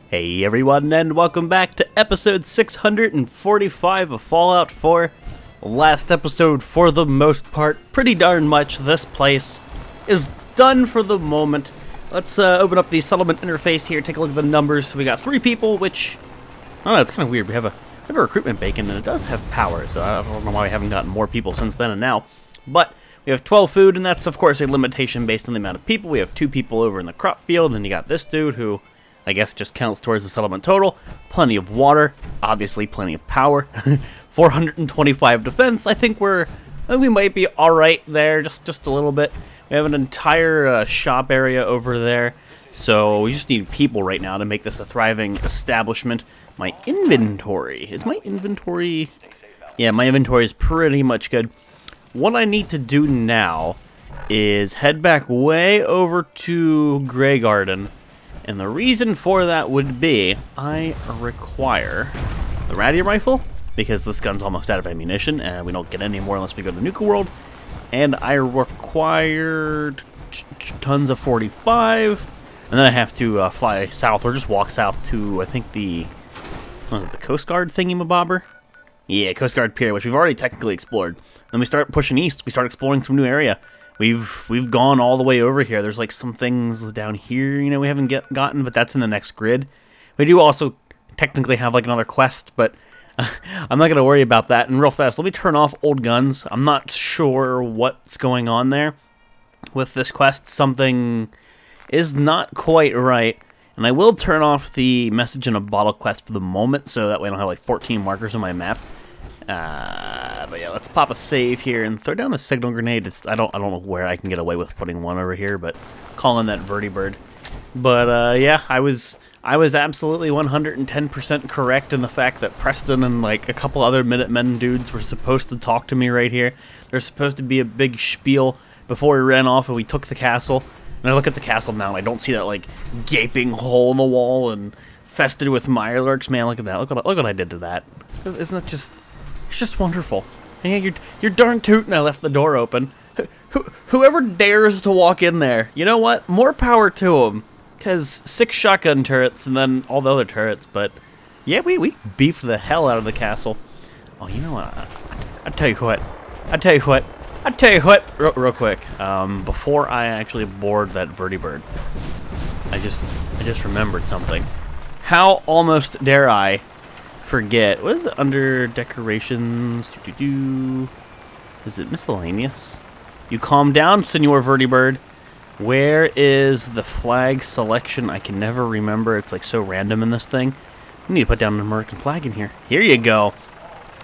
Hey everyone, and welcome back to episode 645 of Fallout 4. Last episode, for the most part, pretty darn much, this place is done for the moment. Let's open up the settlement interface here, take a look at the numbers. So we got 3 people, which, I don't know, it's kind of weird. We have a recruitment beacon, and it does have power, so I don't know why we haven't gotten more people since then and now. But we have 12 food, and that's, of course, a limitation based on the amount of people. We have 2 people over in the crop field, and you got this dude who I guess just counts towards the settlement total. Plenty of water, obviously plenty of power. 425 defense. I think we might be all right there, just a little bit. We have an entire shop area over there, so we just need people right now to make this a thriving establishment. My inventory is my inventory. Yeah, my inventory is pretty much good. What I need to do now is head back way over to Graygarden. And the reason for that would be, I require the radium rifle, because this gun's almost out of ammunition, and we don't get any more unless we go to Nuka World. And I require tons of 45, and then I have to fly south, or just walk south to, I think what was it, the Coast Guard thingy-mabobber? Yeah, Coast Guard Pier, which we've already technically explored. Then we start pushing east, we start exploring some new area. We've gone all the way over here. There's like some things down here, you know, we haven't gotten, but that's in the next grid. We do also technically have like another quest, but I'm not going to worry about that. And real fast, let me turn off old guns. I'm not sure what's going on there with this quest. Something is not quite right. And I will turn off the message in a bottle quest for the moment, so that way I don't have like 14 markers on my map. But yeah, let's pop a save here and throw down a signal grenade. I don't know where I can get away with putting one over here, but calling that vertibird. But yeah, I was absolutely 110% correct in the fact that Preston and like a couple other Minutemen dudes were supposed to talk to me right here. There's supposed to be a big spiel before we ran off and we took the castle. And I look at the castle now and I don't see that like gaping hole in the wall and fested with mirelurks. Man, look at that. Look what I did to that. Isn't it just... It's just wonderful. And yeah, you're darn tootin' I left the door open. Whoever dares to walk in there, you know what? More power to them. Because 6 shotgun turrets and then all the other turrets. But yeah, we beefed the hell out of the castle. Oh, you know what? I tell you what. Real quick. Before I actually board that vertibird, I just remembered something. How almost dare I forget? What is it under decorations? Is it miscellaneous? You calm down, Senor Vertibird. Where is the flag selection? I can never remember. It's like so random in this thing. I need to put down an American flag in here. Here you go.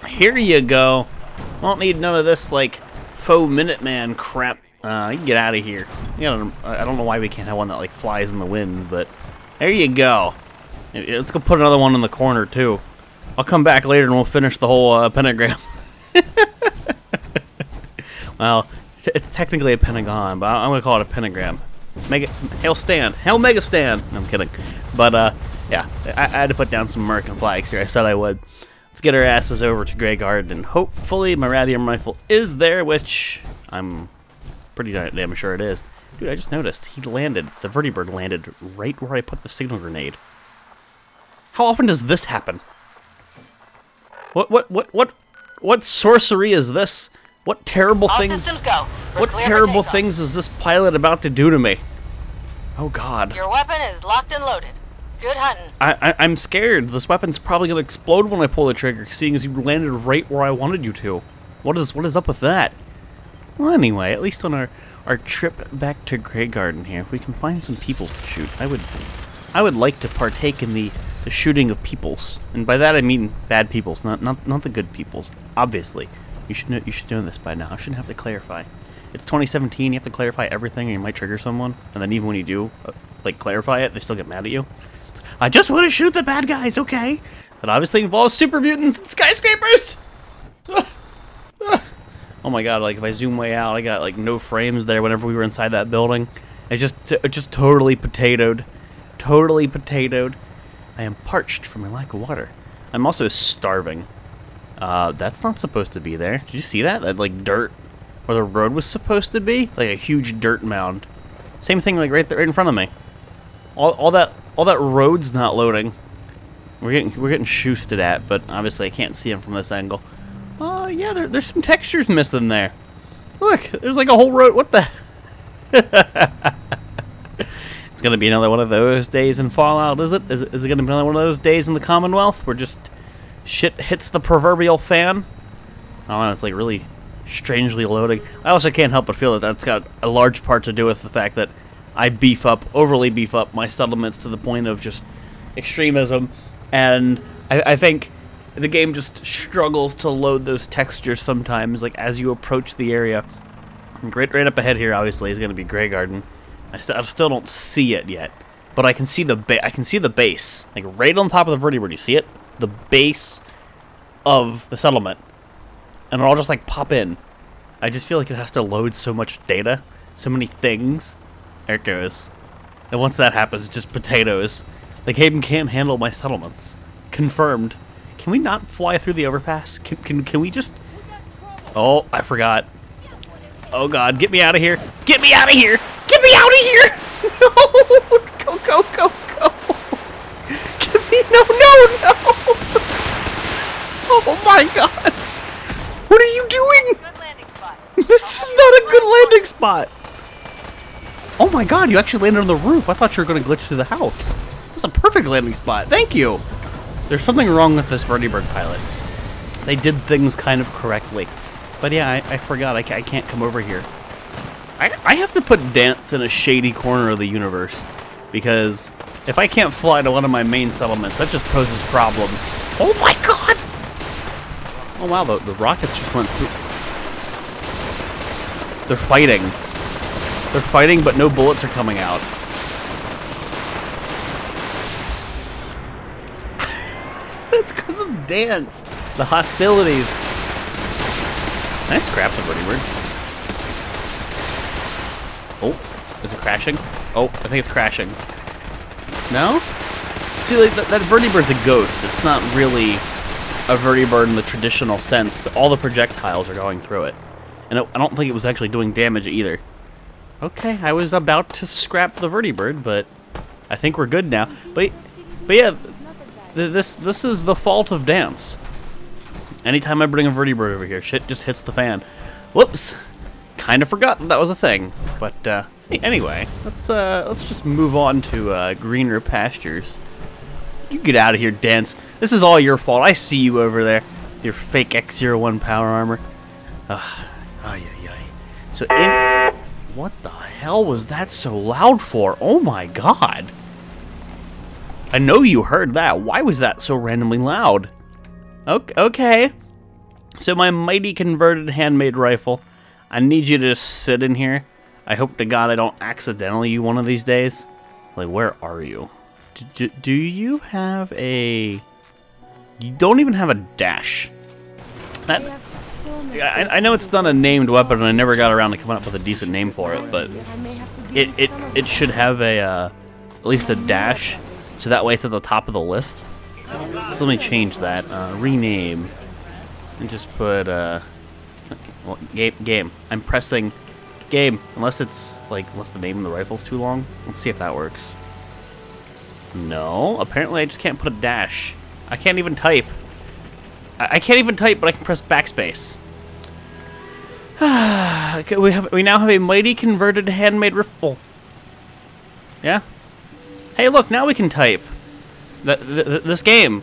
Here you go. I don't need none of this like faux Minuteman crap. You can get out of here. I don't know why we can't have one that like flies in the wind, but there you go. Let's go put another one in the corner too. I'll come back later and we'll finish the whole pentagram. Well, it's technically a pentagon, but I'm going to call it a pentagram. Hail Mega Stand. No, I'm kidding. But, yeah, I had to put down some American flags here. I said I would. Let's get our asses over to Graygarden, and hopefully my radium rifle is there, which I'm pretty damn sure it is. Dude, I just noticed. The vertibird landed right where I put the signal grenade. How often does this happen? What sorcery is this? What terrible things? What terrible things is this pilot about to do to me? Oh God! Your weapon is locked and loaded. Good hunting. I'm scared. This weapon's probably gonna explode when I pull the trigger, seeing as you landed right where I wanted you to. What is up with that? Well, anyway, at least on our trip back to Graygarden here, if we can find some people to shoot, I would like to partake in the shooting of peoples, and by that I mean bad peoples, not the good peoples. Obviously, you should know this by now. I shouldn't have to clarify. It's 2017. You have to clarify everything, or you might trigger someone. And then even when you do, like clarify it, they still get mad at you. I just want to shoot the bad guys, okay? That obviously involves super mutants and skyscrapers. Oh my God! Like if I zoom way out, I got like no frames there. Whenever we were inside that building, it just totally potatoed, totally potatoed. I am parched from a lack of water. I'm also starving. That's not supposed to be there. Did you see that? That like dirt where the road was supposed to be? Like a huge dirt mound. Same thing like right there in front of me. All that all that road's not loading. We're getting shoosted at, but obviously I can't see him from this angle. Oh yeah, there's some textures missing there. Look, there's like a whole road. What the? It's gonna be another one of those days in Fallout, is it? Is it gonna be another one of those days in the Commonwealth where just shit hits the proverbial fan? I don't know. It's like really strangely loading. I also can't help but feel that that's got a large part to do with the fact that I overly beef up my settlements to the point of just extremism, and I think the game just struggles to load those textures sometimes, like as you approach the area. And right up ahead here, obviously, is going to be Graygarden. I still don't see it yet, but I can see the base, like right on top of the vertibird. You see it? The base of the settlement, and it'll all just like pop in. I just feel like it has to load so much data, so many things. There it goes. And once that happens, just potatoes. The game can't handle my settlements. Confirmed. Can we not fly through the overpass? Can we just... Oh, I forgot. Oh god, get me out of here. Get me out of here! Get me out of here! No! Go, go, go, go! Get me... No, no, no! Oh my god! What are you doing? Good landing spot. This is not a good landing spot! Oh my god, you actually landed on the roof. I thought you were going to glitch through the house. That's a perfect landing spot. Thank you! There's something wrong with this vertibird pilot. They did things kind of correctly. But yeah, I forgot. I can't come over here. I have to put Dance in a shady corner of the universe. Because if I can't fly to one of my main settlements, that just poses problems. Oh my god! Oh wow, the rockets just went through. They're fighting. They're fighting, but no bullets are coming out. It's because of Dance. The hostilities. Can I scrap the vertibird? Oh, is it crashing? Oh, I think it's crashing. No? See, like, that vertibird's a ghost. It's not really a vertibird in the traditional sense. All the projectiles are going through it. And I don't think it was actually doing damage either. Okay, I was about to scrap the vertibird, but I think we're good now. But yeah, this is the fault of Dance. Anytime I bring a vertibird over here, shit just hits the fan. Whoops! Kind of forgot that was a thing. But anyway, let's just move on to greener pastures. You get out of here, Dance. This is all your fault. I see you over there. Your fake X01 power armor. Ugh. Ay, ay, ay. So what the hell was that so loud for? Oh my god. I know you heard that. Why was that so randomly loud? Okay. So my mighty converted handmade rifle. I need you to just sit in here. I hope to God I don't accidentally you one of these days. Like, where are you? Do you have a... You don't even have a dash. That... I know it's not a named weapon, and I never got around to coming up with a decent name for it, but it should have a at least a dash, so that way it's at the top of the list. So let me change that. Rename, and just put well, game. I'm pressing game unless the name of the rifle's too long. Let's see if that works. No, apparently I just can't put a dash. I can't even type. I can't even type, but I can press backspace. Okay, we now have a mighty converted handmade rifle. Yeah. Hey, look, now we can type. This game.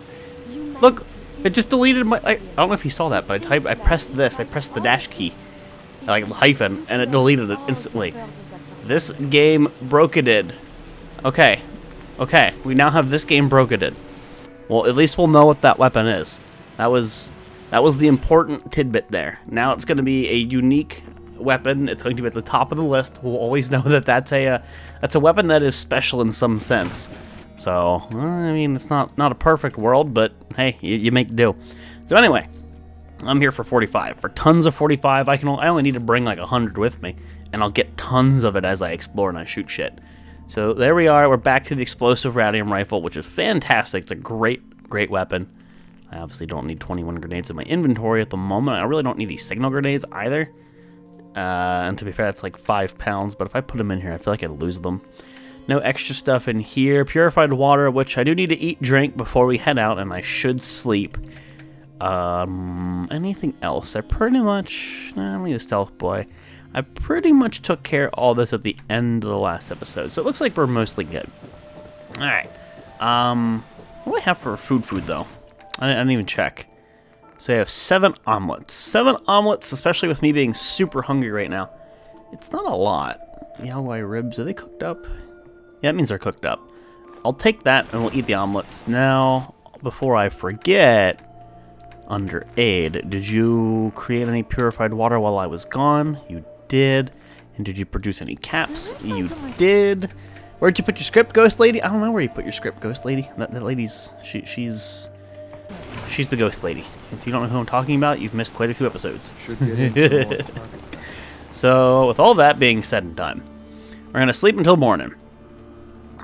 Look, it just deleted my. I don't know if you saw that, but I pressed this. I pressed the dash key, like the hyphen, and it deleted it instantly. This game broke-it. Okay. Okay, we now have this game broke-it. Well, at least we'll know what that weapon is. That was the important tidbit there. Now it's going to be a unique weapon. It's going to be at the top of the list. We'll always know that that's a weapon that is special in some sense. So, I mean, it's not a perfect world, but hey, you make do. So anyway, I'm here for 45. For tons of 45, I only need to bring like 100 with me, and I'll get tons of it as I explore and I shoot shit. So there we are. We're back to the explosive radium rifle, which is fantastic. It's a great weapon. I obviously don't need 21 grenades in my inventory at the moment. I really don't need these signal grenades either. And to be fair, that's like 5 pounds, but if I put them in here, I feel like I'd lose them. No extra stuff in here. Purified water, which I do need to eat, drink before we head out, and I should sleep. Anything else? I pretty much... only the stealth boy. I pretty much took care of all this at the end of the last episode, so it looks like we're mostly good. Alright. What do I have for food, though? I didn't even check. So I have 7 omelets. 7 omelets, especially with me being super hungry right now. It's not a lot. Yellow ribs, are they cooked up? Yeah, that means they're cooked up. I'll take that and we'll eat the omelets. Now, before I forget, under aid, did you create any purified water while I was gone? You did. And did you produce any caps? You did. Where'd you put your script, Ghost Lady? I don't know where you put your script, Ghost Lady. That lady's... She's the Ghost Lady. If you don't know who I'm talking about, you've missed quite a few episodes. So, with all that being said and done, we're gonna sleep until morning.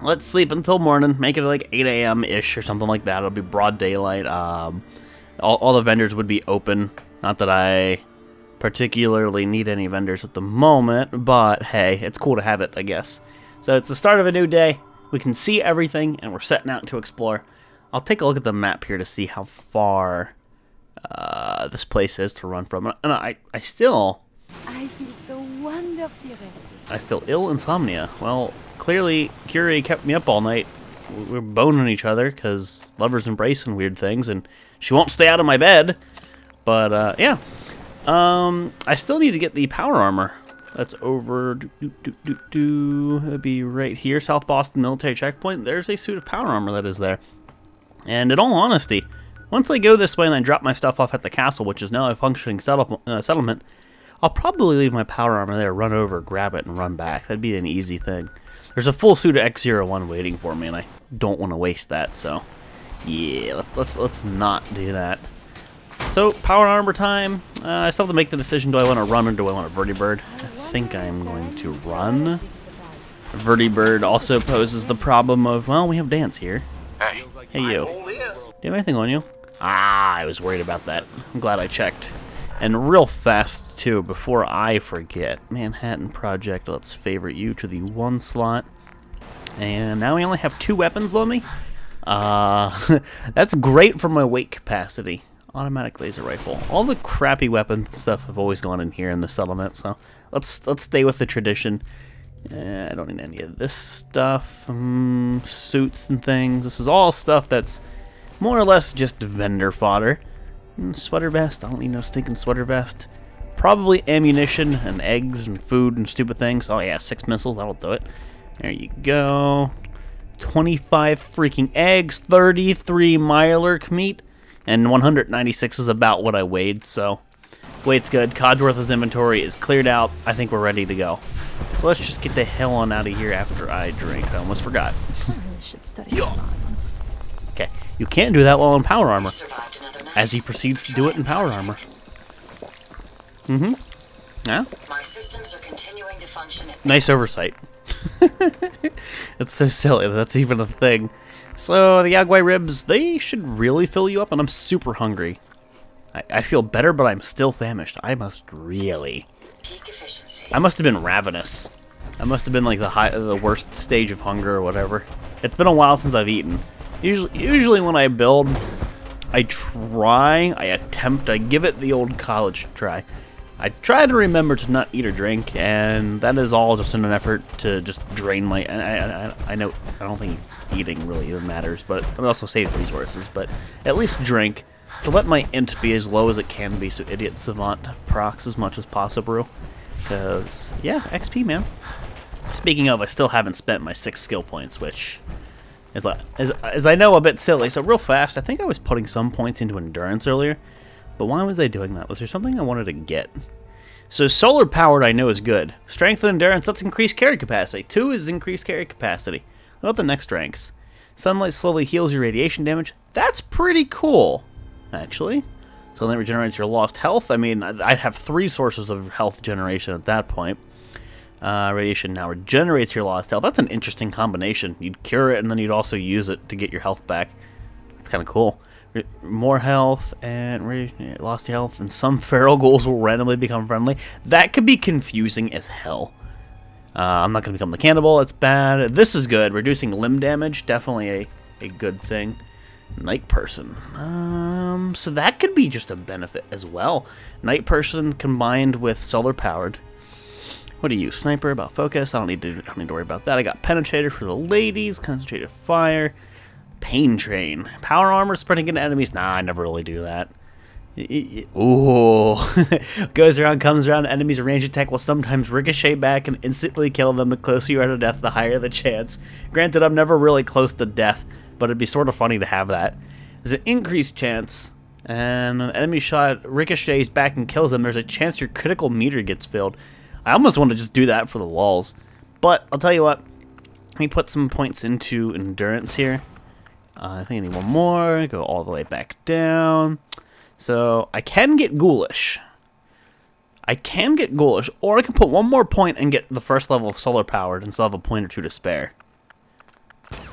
Let's sleep until morning. Make it like 8 a.m.-ish or something like that. It'll be broad daylight. All the vendors would be open. Not that I particularly need any vendors at the moment, but hey, it's cool to have it, I guess. So it's the start of a new day. We can see everything, and we're setting out to explore. I'll take a look at the map here to see how far this place is to run from. And I still... I feel so wonderfully rested. I feel ill insomnia. Well, clearly, Curie kept me up all night. We're boning each other because lovers embrace and weird things, and she won't stay out of my bed. But, yeah. I still need to get the power armor. That's over... It'll be right here, South Boston Military Checkpoint. There's a suit of power armor that is there. And in all honesty, once I go this way and I drop my stuff off at the castle, which is now a functioning settlement, I'll probably leave my power armor there, run over, grab it, and run back. That'd be an easy thing. There's a full suit of X-01 waiting for me, and I don't want to waste that, so... yeah, let's not do that. So, power armor time. I still have to make the decision, do I want to run or do I want a vertibird? I think I'm going to run. Vertibird also poses the problem of, well, we have Dance here. Hey you. Do you have anything on you? Ah, I was worried about that. I'm glad I checked. And real fast, too, before I forget. Manhattan Project, let's favorite you to the 1 slot. And now we only have 2 weapons on me. That's great for my weight capacity. Automatic laser rifle. All the crappy weapons and stuff have always gone in here in the settlement, so let's stay with the tradition. I don't need any of this stuff. Suits and things. This is all stuff that's more or less just vendor fodder. Sweater vest. I don't need no stinking sweater vest. Probably ammunition and eggs and food and stupid things. Oh yeah, 6 missiles. That'll do it. There you go. 25 freaking eggs. 33 Mirelurk meat. And 196 is about what I weighed, so weight's good. Codsworth's inventory is cleared out. I think we're ready to go. So let's just get the hell on out of here after I drink. I almost forgot. I really should study violence. Okay, you can't do that while in power armor. As he proceeds to do it in power armor. Yeah? My systems are continuing to function at Nice oversight. It's so silly that that's even a thing. So, the Yagwai ribs, they should really fill you up, and I'm super hungry. I feel better, but I'm still famished. I must really... peak efficiency. I must have been ravenous. I must have been like the worst stage of hunger or whatever. It's been a while since I've eaten. Usually when I build, I give it the old college try. I try to remember to not eat or drink, and that is all just in an effort to just drain my... I know, I don't think eating really even matters, but it also saves resources, but at least drink to let my int be as low as it can be so Idiot Savant procs as much as possible. Because, yeah, XP, man. Speaking of, I still haven't spent my 6 skill points, which is, as I know, a bit silly. So real fast, I think I was putting some points into endurance earlier, but why was I doing that? Was there something I wanted to get? So solar powered I know is good. Strength and endurance, let's increase carry capacity. 2 is increased carry capacity. What about the next ranks? Sunlight slowly heals your radiation damage. That's pretty cool, actually. Sunlight regenerates your lost health. I mean, I have 3 sources of health generation at that point. Radiation now regenerates your lost health. That's an interesting combination. You'd cure it and then you'd also use it to get your health back. That's kind of cool. More health and lost health, and some feral ghouls will randomly become friendly. That could be confusing as hell. I'm not going to become the cannibal. It's bad. This is good. Reducing limb damage. Definitely a good thing. Night person. So that could be just a benefit as well. Night person combined with solar powered. What are you? Sniper, about focus. I don't need to worry about that. I got penetrator for the ladies. Concentrated fire. Pain train. Power armor spreading into enemies. Nah, I never really do that. Ooh. Goes around, comes around. Enemies' range attack will sometimes ricochet back and instantly kill them. The closer you are to death, the higher the chance. Granted, I'm never really close to death, but it'd be sort of funny to have that. There's an increased chance, and an enemy shot ricochets back and kills them. There's a chance your critical meter gets filled. I almost want to just do that for the lulz. But I'll tell you what. Let me put some points into endurance here. I think I need one more. Go all the way back down. So I can get ghoulish. Or I can put one more point and get the first level of solar powered and still have a point or two to spare.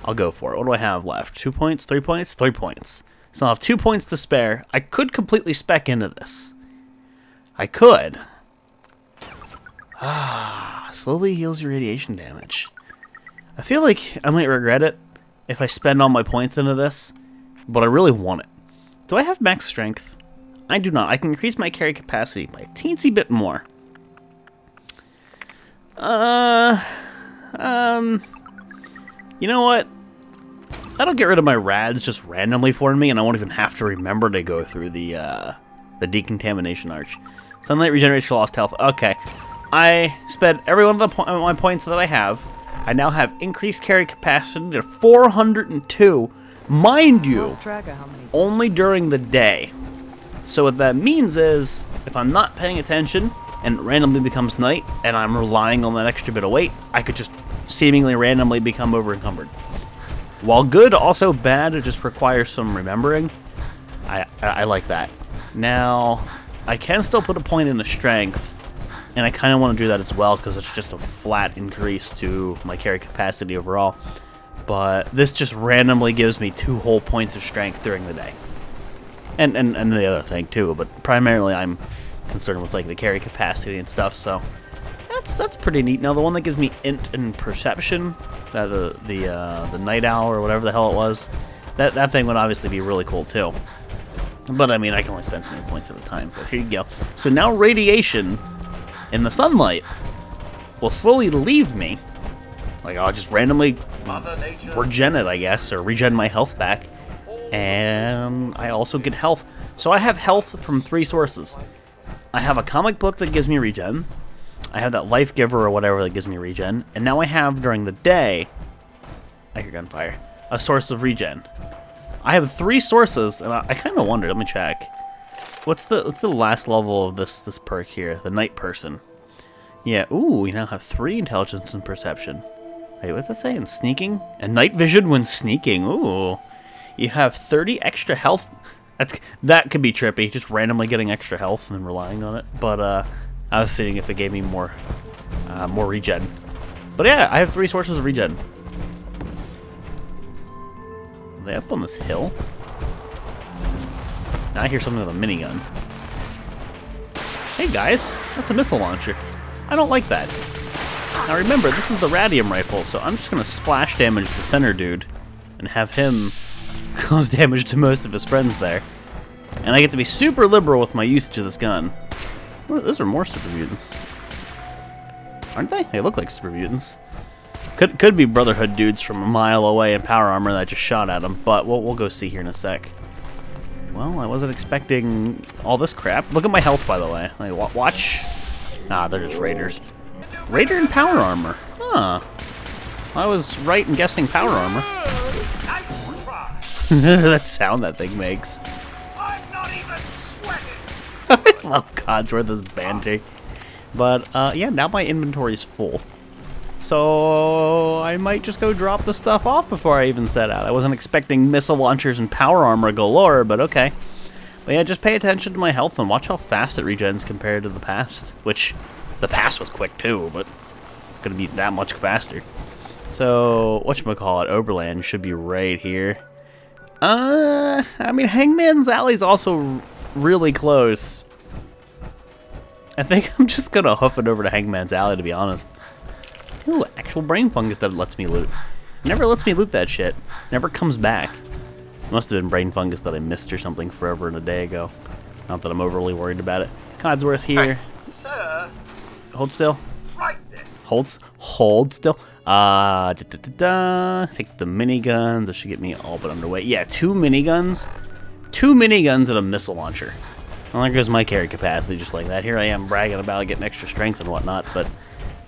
I'll go for it. What do I have left? 2 points? 3 points? 3 points. So I'll have 2 points to spare. I could completely spec into this. I could. Slowly heals your radiation damage. I feel like I might regret it if I spend all my points into this, but I really want it. Do I have max strength? I do not. I can increase my carry capacity by a teensy bit more. You know what? That'll get rid of my rads just randomly for me, and I won't even have to remember to go through the decontamination arch. Sunlight regenerates your lost health. Okay. I spent every one of my points that I have. I now have increased carry capacity to 402. Mind you, only during the day. So what that means is, if I'm not paying attention, and it randomly becomes night, and I'm relying on that extra bit of weight, I could just seemingly randomly become over-encumbered. While good, also bad, it just requires some remembering. I like that. Now, I can still put a point in the strength, and I kind of want to do that as well, because it's just a flat increase to my carry capacity overall. But this just randomly gives me 2 whole points of strength during the day. And the other thing too, but primarily I'm concerned with like the carry capacity and stuff, so that's pretty neat. Now the one that gives me int and perception, the night owl or whatever the hell it was, that thing would obviously be really cool too. But I mean, I can only spend so many points at a time. But here you go. So now radiation in the sunlight will slowly leave me. Like, I'll just randomly regen it, I guess, or regen my health back. And I also get health. So I have health from 3 sources. I have a comic book that gives me regen. I have that life giver or whatever that gives me regen. And now I have, during the day, I hear gunfire, a source of regen. I have 3 sources, and I kind of wondered, let me check. What's the last level of this perk here? The night person. Yeah, ooh, we now have 3 intelligence and perception. Wait, what's that saying? Sneaking? And night vision when sneaking. Ooh. You have 30 extra health. That could be trippy, just randomly getting extra health and then relying on it. But I was seeing if it gave me more regen. But yeah, I have 3 sources of regen. Are they up on this hill? Now I hear something with a minigun. Hey guys, that's a missile launcher. I don't like that. Now remember, this is the radium rifle, so I'm just gonna splash damage the center dude and have him cause damage to most of his friends there. And I get to be super liberal with my usage of this gun. Oh, those are more super mutants. Aren't they? They look like super mutants. Could be Brotherhood dudes from a mile away in power armor that just shot at them, but we'll go see here in a sec. Well, I wasn't expecting all this crap. Look at my health, by the way. Like, watch. Nah, they're just raiders. Raider and power armor. Huh. I was right in guessing power armor. That sound that thing makes. I'm not even sweating. I love Codsworth's banter. But, yeah, now my inventory's full. So I might just go drop the stuff off before I even set out. I wasn't expecting missile launchers and power armor galore, but okay. But yeah, just pay attention to my health and watch how fast it regens compared to the past. Which, the past was quick too, but it's gonna be that much faster. So, whatchamacallit, Oberland should be right here. I mean, Hangman's Alley's also really close. I think I'm just gonna hoof it over to Hangman's Alley, to be honest. Ooh, actual brain fungus that lets me loot. Never lets me loot that shit. Never comes back. Must have been brain fungus that I missed or something forever and a day ago. Not that I'm overly worried about it. Codsworth here. Hey, sir. Hold still. Right there. Hold still. Take the miniguns. That should get me all but underway. Yeah, 2 miniguns. 2 miniguns and a missile launcher. Well, there goes my carry capacity just like that. Here I am bragging about getting extra strength and whatnot, but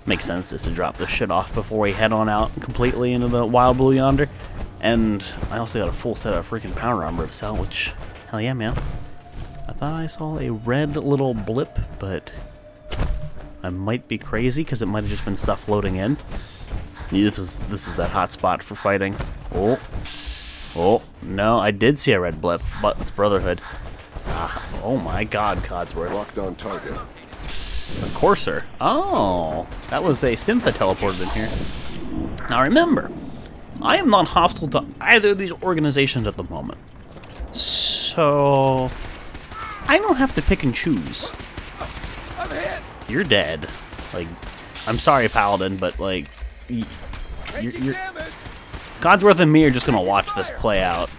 makes sense just to drop this shit off before we head on out completely into the wild blue yonder. And I also got a full set of freaking power armor to sell, which, hell yeah, man. I thought I saw a red little blip, but I might be crazy because it might have just been stuff loading in. This is that hot spot for fighting. Oh, no, I did see a red blip, but it's Brotherhood. Oh my God, Codsworth. Locked on target. A Courser. Oh, that was a synth that teleported in here. Now remember, I am not hostile to either of these organizations at the moment. So I don't have to pick and choose. I'm hit. You're dead. Like, I'm sorry, Paladin, but like, you're Damage. Codsworth and me are just gonna watch this play out.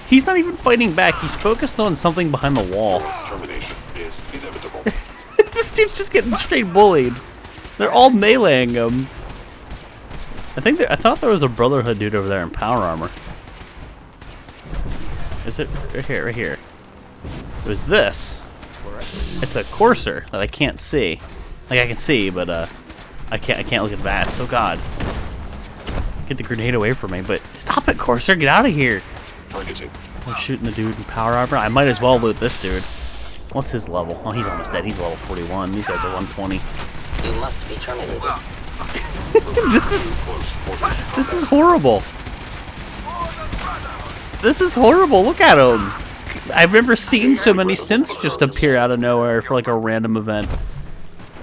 He's not even fighting back. He's focused on something behind the wall. Termination is inevitable. This dude's just getting straight bullied. They're all meleeing him. I thought there was a Brotherhood dude over there in power armor. Is it right here? Right here. It was this. It's a Courser that I can't see. Like I can see, but I can't look at that. So God, get the grenade away from me! But stop it, Courser! Get out of here! Targeting. I'm shooting the dude in power armor. I might as well loot this dude. What's his level? Oh, he's almost dead. He's level 41. These guys are 120. You must be terminated. This is horrible. This is horrible. Look at him. I've never seen so many synths just appear out of nowhere for like a random event.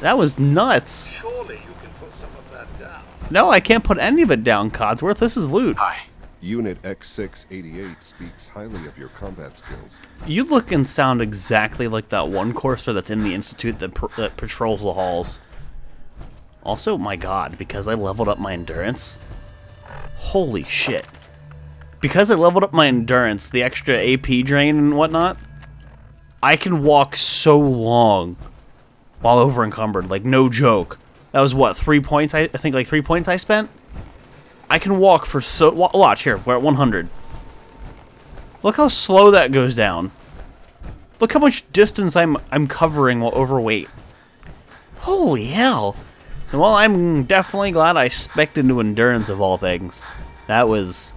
That was nuts. Surely you can put some of that down. No, I can't put any of it down, Codsworth. This is loot. Hi. Unit X688 speaks highly of your combat skills. You look and sound exactly like that one Courser that's in the Institute that patrols the halls. Also, my God, because I leveled up my endurance. Holy shit. Because I leveled up my endurance, the extra AP drain and whatnot, I can walk so long while over encumbered. Like, no joke. That was what, 3 points? I think like 3 points I spent? I can walk for so... Watch, here, we're at 100. Look how slow that goes down. Look how much distance I'm covering while overweight. Holy hell. Well, I'm definitely glad I spec'd into endurance of all things. That was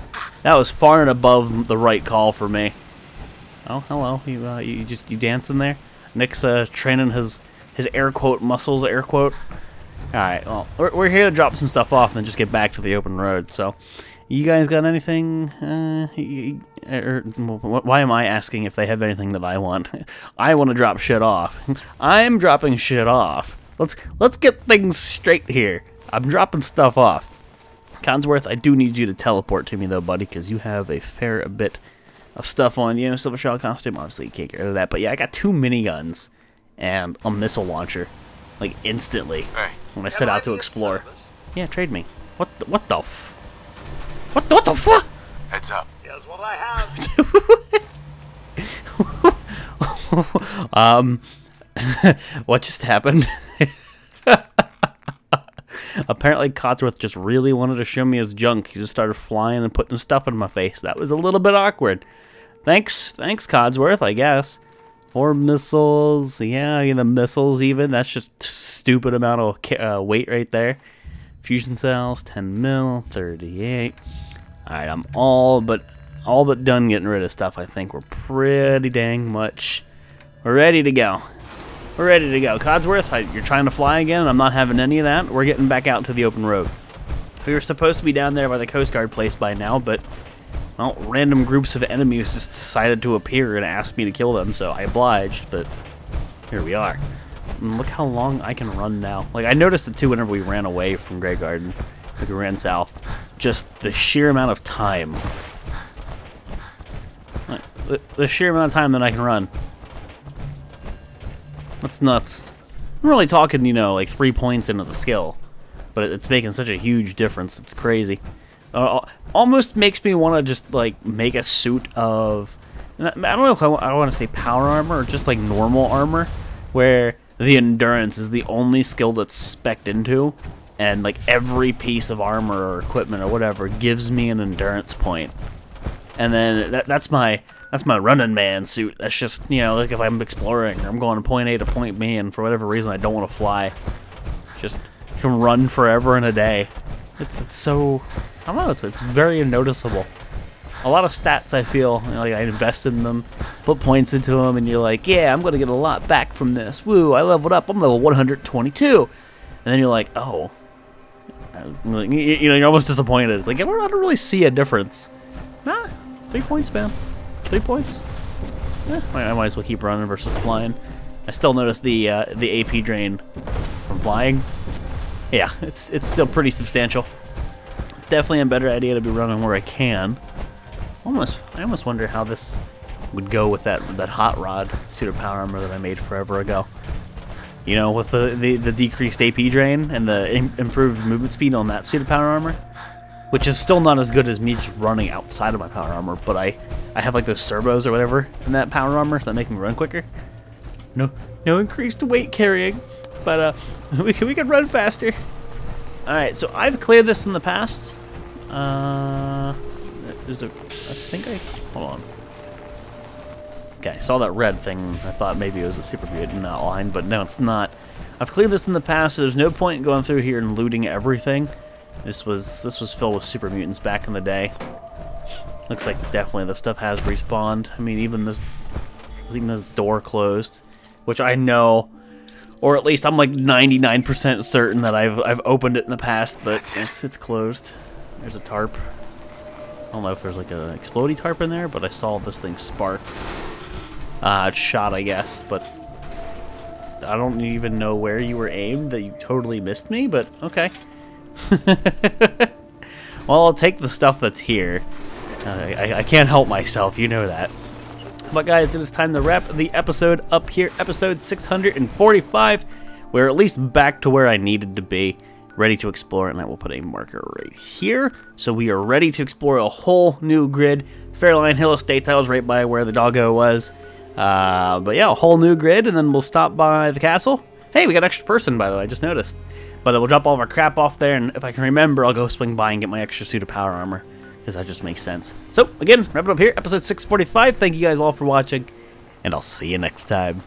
far and above the right call for me. Oh, hello. You dancing there? Nick's training his air quote muscles, air quote. Alright, well, we're here to drop some stuff off and just get back to the open road, so... You guys got anything? Why am I asking if they have anything that I want? I want to drop shit off. I'm dropping shit off. Let's get things straight here. I'm dropping stuff off. Codsworth, I do need you to teleport to me though, buddy, because you have a fair bit of stuff on you. Silver Shell costume, obviously you can't get rid of that, but yeah, I got 2 miniguns and a missile launcher, like instantly, when I set out to explore. Yeah, trade me. What the fuck? Heads up. Here's what I have. What just happened? Apparently Codsworth just really wanted to show me his junk. He just started flying and putting stuff in my face. That was a little bit awkward. Thanks Codsworth, I guess. 4 missiles. Yeah, the missiles even. That's just stupid amount of weight right there. Fusion cells, 10 mil, 38. Alright, I'm all but done getting rid of stuff. I think we're pretty dang much. We're ready to go. We're ready to go. Codsworth, you're trying to fly again? I'm not having any of that. We're getting back out to the open road. We were supposed to be down there by the Coast Guard place by now, but, well, random groups of enemies just decided to appear and asked me to kill them, so I obliged, but here we are. And look how long I can run now. Like, I noticed it too whenever we ran away from Graygarden. Like, we ran south. Just the sheer amount of time. The sheer amount of time that I can run. That's nuts. I'm really talking, you know, like 3 points into the skill, but it's making such a huge difference. It's crazy. Almost makes me want to just like make a suit of, I don't know if I want to say power armor or just like normal armor, where the endurance is the only skill that's spec'd into, and like every piece of armor or equipment or whatever gives me an endurance point, and then that's my running man suit. That's just, you know, like if I'm exploring or I'm going to point A to point B, and for whatever reason I don't want to fly, just can run forever in a day. It's so, I don't know, it's very noticeable. A lot of stats, I feel, you know, like I invest in them, put points into them, and you're like, yeah, I'm going to get a lot back from this. Woo, I leveled up, I'm level 122. And then you're like, oh. You know, you're almost disappointed. It's like, I don't really see a difference. Nah, 3 points, man. 3 points. I might as well keep running versus flying. I still notice the AP drain from flying. Yeah, it's still pretty substantial. Definitely a better idea to be running where I can. I almost wonder how this would go with that hot rod suit of power armor that I made forever ago. You know, with the decreased AP drain and the improved movement speed on that suit of power armor, which is still not as good as me just running outside of my power armor, but I have like those servos or whatever in that power armor that make me run quicker. No increased weight carrying, but we can run faster. All right, so I've cleared this in the past. Hold on. Okay, I saw that red thing. I thought maybe it was a super mutant outline, but no, it's not. I've cleared this in the past, so there's no point in going through here and looting everything. This was filled with super mutants back in the day. Looks like definitely this stuff has respawned. I mean, even this door closed, which I know, or at least I'm like 99% certain that I've opened it in the past, but it's closed. There's a tarp. I don't know if there's like an explodey tarp in there, but I saw this thing spark. It's shot, I guess, but I don't even know where you were aimed that you totally missed me, but okay. Well, I'll take the stuff that's here. I can't help myself, you know that. But guys, it is time to wrap the episode up here, episode 645. We're at least back to where I needed to be, ready to explore, and I will put a marker right here. So we are ready to explore a whole new grid. Fairline Hill Estates, I was right by where the doggo was. But yeah, a whole new grid, and then we'll stop by the castle. Hey, we got an extra person, by the way, I just noticed. But we'll drop all of our crap off there, and if I can remember, I'll go swing by and get my extra suit of power armor, because that just makes sense. So, again, wrap it up here, episode 645. Thank you guys all for watching, and I'll see you next time.